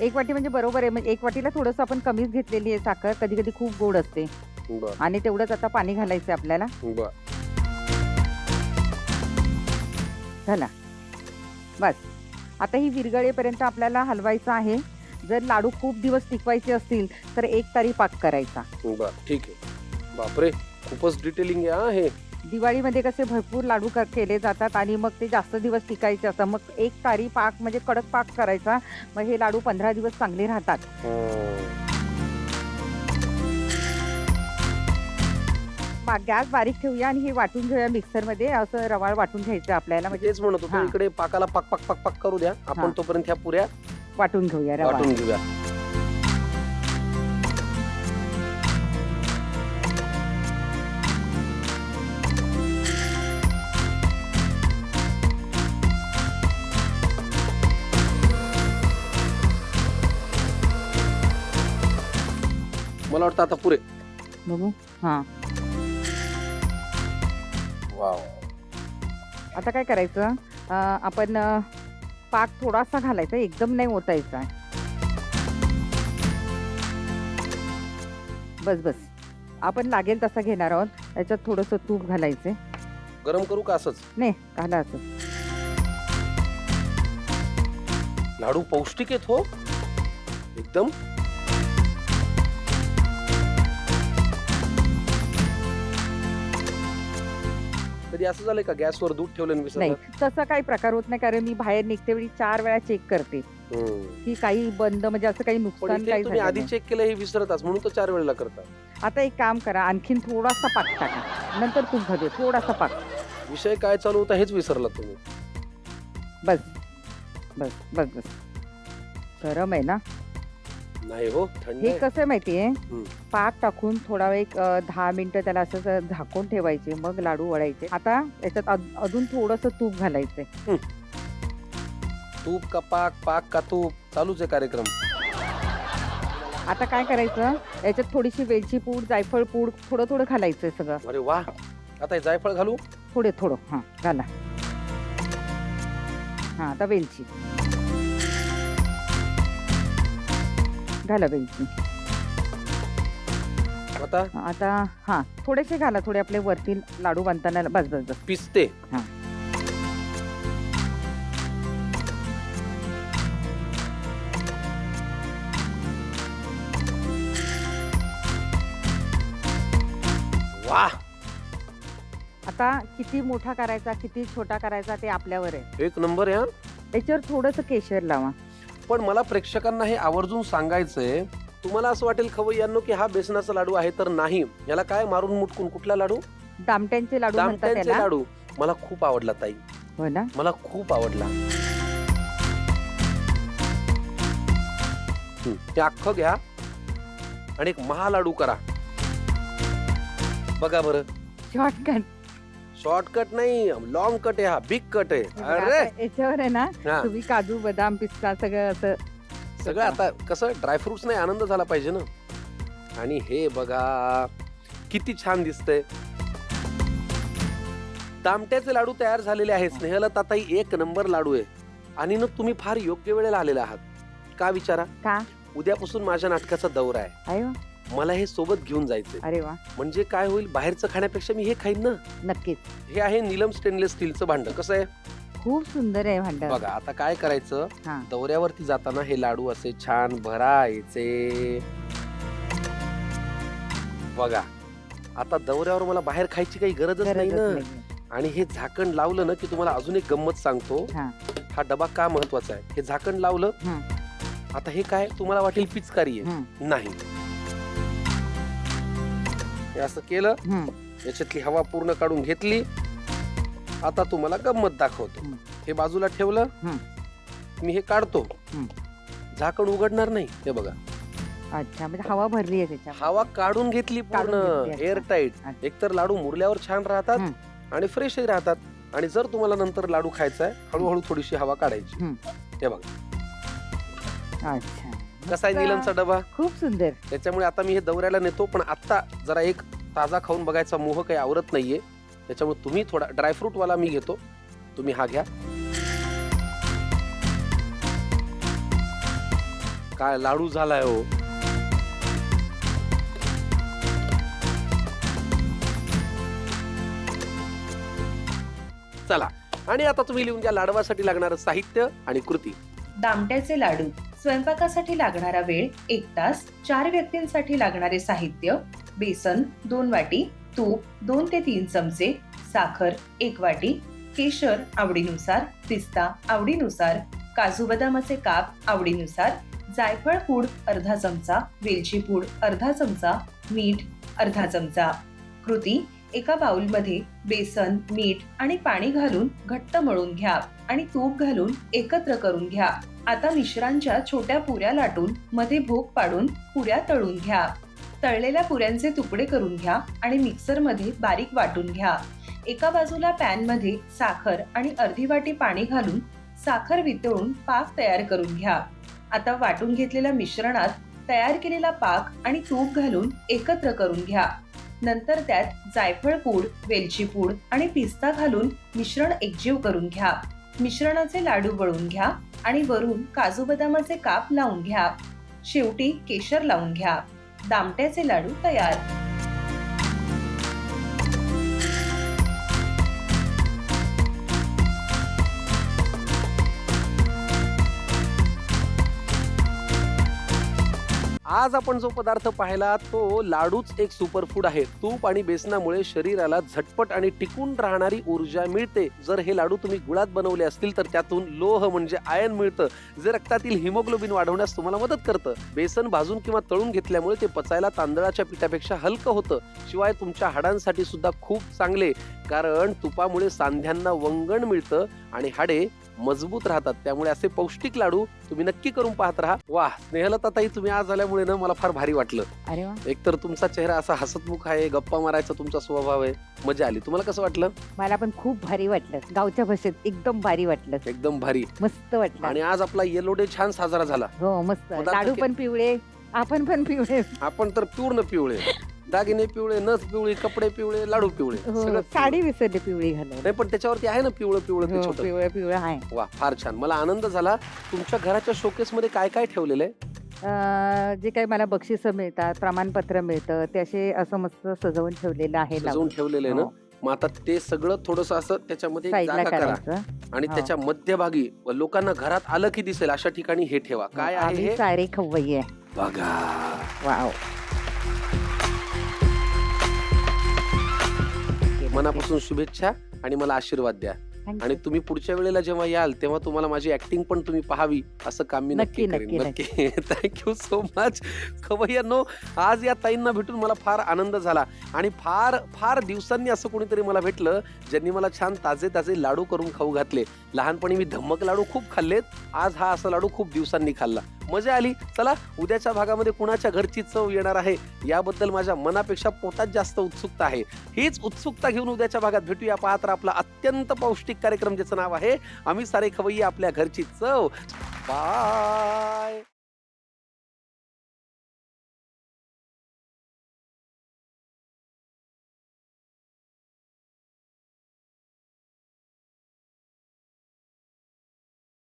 एक वाटी म्हणजे बरोबर आहे. म्हणजे एक वाटीला थोडंसं आपण कमीच घेतलेली आहे साखर. कधी-कधी खूप गोड असते बर आणि तेवढंच आता पाणी घालायचं आपल्याला. बर झाला. बस. आता ही विरघळेपर्यंत आपल्याला हलवायचं आहे. जर लाडू खूप दिवस टिकवायचे असतील, तर 1 तारी पाक करायचा. बर ठीक आहे. बापरे, खूपच डिटेलिंग आहे हा हे. दिवाळीमध्ये कसे भरपूर लाडू केले जातात आणि मग ते जास्त दिवस टिकायचे असतात. मग 1 तारी पाक म्हणजे कडक पाक करायचा. मग हे लाडू 15 दिवस चांगले राहतात. गॅस बारीक ठेवूया आणि हे वाटून घेऊया मिक्सरमध्ये. असं रवाळ वाटून घ्यायचं आपल्याला म्हणजे तेच म्हणत होतो, हा. इकडे पाकाला पाक पाक पाक पाक करू द्या. आपण हा. तोपर्यंत ह्या पुऱ्या वाटून घेऊया रवाळ. वाटून घेऊया. मला वाटतं आता पुरे. बघू. हां. वाव. आता काय करायचं? आपण पाक थोडासा घालायचा, एकदम नाही ओतायचा. बस, बस. आपण लागेल तसा घेणार आहोत. त्याच्यात थोडंसं तूप घालायचं. गरम करू का असंच? नाही, घाला असं. लाडू पौष्टिक आहेत हो एकदम. कधी असं झालंय का गॅसवर दूध ठेवलं आणि नाही, विसरलं? तसा काही प्रकार होत नाही कारण मी बाहेर निघते वेळी 4 वेळा चेक करते, की काही बंद म्हणजे असं काही पण नुकसान इथे काही तुम्ही झालं आधी नाही. चेक केलं हे विसरताच म्हणून तर 4 वेळेला करता. आता एक काम करा, आणखीन थोडासा पाक टाका. नंतर तूप घालूया, थोडासा पाक. विषय काय चालू होता हेच विसरला तुम्ही. बस, बस, बस, बस. गरम आहे ना? नाही हो, थंड हे आहे. कसं आहे माहितीये, हम्म. पाक टाकून थोडा वेळ 10 मिनिटं त्याला असं झाकून ठेवायचे, मग लाडू वळायचे. आता याच्यात अजून थोडंसं तूप घालायचंय. तूप का पाक, पाक का तूप, चालूच आहे कार्यक्रम. आता काय करायचं, याच्यात थोडीशी वेलची पूड, जायफळ पूड थोडं थोडं घालायचंय सगळं. अरे वा. आता हे जायफळ घालू? थोडं थोडं. हां, घाला. हां, आता वेलची. घाला वेलची. आता आता हां, थोडेसे घाला, थोडे आपले वरती लाडू बांधताना. बस, बस, बस. पिस्ते. हां. वा. आता किती मोठा करायचा, किती छोटा करायचा ते आपल्यावर आहे. एक नंबर आहे हा. याच्यावर थोडंसं केशर लावा. पण मला प्रेक्षकांना हे आवर्जून सांगायचंय, तुम्हाला असं वाटेल खवय्यांनो की हा बेसनाचा लाडू आहे, तर नाही. याला काय मारून मुटकून कुठला लाडू? दामट्यांचे लाडू म्हणतात दामट्यांचे त्याला. लाडू. मला खूप आवडला ताई, हो ना? मला खूप आवडला. ते अख्खं घ्या आणि एक महालाडू करा. बघा बरं, शॉर्टकट. शॉर्टकट नाही, लॉंग कट आहे हा, बिग कट आहे. अरे याच्यावर आहे ना, हा. तुम्ही काजू, बदाम, पिस्ता सगळं असं सगळं आता कसं ड्रायफ्रुट्स नाही आनंद झाला पाहिजे ना. आणि हे बघा किती छान दिसतंय. दामट्याचे लाडू तयार झालेले आहेत. स्नेहलताताई एक नंबर लाडू आहे. आणि ना तुम्ही फार योग्य वेळेला आलेला आहात. का विचारा? का? उद्यापासून माझ्या नाटकाचा दौरा आहे. अरे वा, मला हे सोबत घेऊन जायचंय. अरे वा, म्हणजे काय होईल, बाहेरचं खाण्यापेक्षा मी हे खाईन ना. नक्कीच. हे आहे नीलम स्टेनलेस स्टीलचं भांड. कसं आहे खूप सुंदर आहे भांड. बघा. आता काय करायचं, हा. दौऱ्यावरती जाताना हे लाडू असे छान भरायचे. बघा, आता दौऱ्यावर मला बाहेर खायची काही गरजच नाही गरजच ना. नाहीये. आणि हे झाकण लावलं ना की तुम्हाला अजून एक गंमत सांगतो. हा. हा डबा का महत्वाचा आहे, हे झाकण लावलं. हं. आता हे काय तुम्हाला वाटेल पिचकारी आहे, हं. नाही. हे असं केलं, हं. याच्यातली हवा पूर्ण काढून घेतली. आता तुम्हाला गंमत दाखवतो. हं. हे बाजूला ठेवलं, हं. मी हे काढतो. हं. झाकण उघडणार नाही. हे बघा, अच्छा, म्हणजे हवा भरली आहे त्याच्यात. हवा काढून घेतली काढून पूर्ण, घेतली, अच्छा. Air tight. अच्छा. एकतर लाडू मुरल्यावर छान राहतात हं. आणि फ्रेशही राहतात. आणि जर तुम्हाला नंतर लाडू खायचा आहे, हळूहळू थोडीशी हवा काढायची. हं. हे बघा अच्छा, कसा आहे मस्त. नीलमचा डबा. खूप सुंदर. त्याच्यामुळे आता मी हे दौऱ्याला नेतो, पण आता जरा एक ताजा खाऊन बघायचा मोह काही आवरत नाहीये. त्याच्यामुळे तुम्ही थोडा ड्रायफ्रूट वाला मी घेतो, तुम्ही हा घ्या. काय लाडू झालाय हो. चला, आणि आता तुम्ही लिहून द्या लाडवासाठी लागणारं साहित्य आणि कृती. दामट्याचे लाडू. स्वयंपाकासाठी लागणारा वेळ 1 तास. 4 व्यक्तींसाठी लागणारे साहित्य: बेसन 2 वाटी, तूप 2 ते 3 चमचे, साखर 1 वाटी, केशर आवडीनुसार, पिस्ता आवडीनुसार, काजू बदामाचे काप आवडीनुसार, जायफळ पूड अर्धा चमचा, वेलची पूड अर्धा चमचा, मीठ अर्धा चमचा. कृती: एका बाउलमध्ये बेसन, मीठ आणि पाणी घालून घट्ट मळून घ्या आणि तूप घालून एकत्र करून घ्या. आता मिश्रांच्या छोट्या पुऱ्या लाटून मध्ये भोग पाडून पुऱ्या तळून घ्या. तळलेल्या पुऱ्यांचे तुकडे करून घ्या आणि मिक्सरमध्ये बारीक वाटून घ्या. एका बाजूला पॅन मध्ये साखर आणि अर्धी वाटी पाणी घालून साखर वितळून पाक तयार करून घ्या. आता वाटून घेतलेल्या मिश्रणात तयार केलेला पाक आणि तूप घालून एकत्र करून घ्या. नंतर त्यात जायफळ पूड, वेलची पूड आणि पिस्ता घालून मिश्रण एकजीव करून घ्या. मिश्रणाचे लाडू वळून घ्या आणि वरून काजू बदामाचे काप लावून घ्या. शेवटी केशर लावून घ्या. दामट्याचे लाडू तयार. आज आपण जो पदार्थ पाहिला तो लाडूच एक सुपरफूड आहे. तूप आणि बेसनामुळे शरीराला झटपट आणि टिकून राहणारी ऊर्जा मिळते. जर हे लाडू तुम्ही गुळात बनवले असतील तर त्यातून लोह म्हणजे आयर्न मिळतं, जे रक्तातील हिमोग्लोबिन वाढवण्यास तुम्हाला मदत करतं. बेसन भाजून किंवा तळून घेतल्यामुळे ते पचायला तांदळाच्या पिठापेक्षा हलकं होतं. शिवाय तुमच्या हाडांसाठी सुद्धा खूप चांगले, कारण तुपामुळे सांध्यांना वंगण मिळतं आणि हाडे मजबूत राहतात. त्यामुळे असे पौष्टिक लाडू तुम्ही नक्की करून पाहत राहा. वा, स्नेहलता ताई, तुम्ही आज आल्यामुळे ना मला फार भारी वाटलं. अरे वा, एकतर तुमचा चेहरा असा हसतमुख आहे, गप्पा मारायचा तुमचा स्वभाव आहे, मजा आली. तुम्हाला कसं वाटलं? मला पण खूप भारी वाटलं. गावच्या भाषेत एकदम भारी वाटलं, एकदम भारी. मस्त वाटलं. आणि आज आपला येलो डे छान साजरा झाला. हो, मस्त. पदार्थ लाडू पण पिवळे, आपण पण पिवळे. आपण तर पूर्ण पिवळे, दागिने पिवळे, नथ पिवळी, कपडे पिवळे, लाडू पिवळे, हो, सगळं साडी विसरली पिवळी घालायला. नाही, पण त्याच्यावरती आहे ना पिवळं पिवळं ते हो, छोटं. पिवळं पिवळं आहे. वा, फार छान. मला आनंद झाला. तुमच्या घराच्या शोकेस मध्ये काय काय ठेवलेलं आहे? जे काही मला बक्षिसं मिळतात, प्रमाणपत्र मिळतं, ते असे असं मस्त सजवून ठेवलेलं आहे. सजवून ठेवलेलं आहे ना. हो. मग आता ते सगळं थोडस असं त्याच्यामध्ये एक साईडला जागा करा करायचं. आणि हो. त्याच्या मध्यभागी लोकांना घरात आलं की दिसेल अशा ठिकाणी हे ठेवा. काय आहे आम्ही हे सारे खवय्ये आहे. बघा. वाव. मनापासून शुभेच्छा आणि मला आशीर्वाद द्या. Thank आणि you. तुम्ही पुढच्या वेळेला जेव्हा याल तेव्हा तुम्हाला माझी ऍक्टिंग पण तुम्ही पाहावी असं काम मी नक्की नक्की, करेन. नक्की, नक्की. थँक्यू सो मच खवय्यांनो. आज या ताईंना भेटून मला फार आनंद झाला आणि फार फार दिवसांनी असं कोणीतरी मला भेटलं ज्यांनी मला छान ताजे ताजे लाडू करून खाऊ घातले. लहानपणी मी धम्मक लाडू खूप खाल्लेत, आज हा असा लाडू खूप दिवसांनी खाल्ला. मजा आली. चला, उद्याच्या भागामध्ये कुणाच्या घरची चव येणार आहे याबद्दल माझ्या मनापेक्षा पोटात जास्त उत्सुकता आहे. हीच उत्सुकता घेऊन उद्याच्या भागात भेटूया. पाहत राहा आपला अत्यंत पौष्टिक कार्यक्रम ज्याचं नाव आहे आम्ही सारे खवय्ये आपल्या घरची चव. बाय.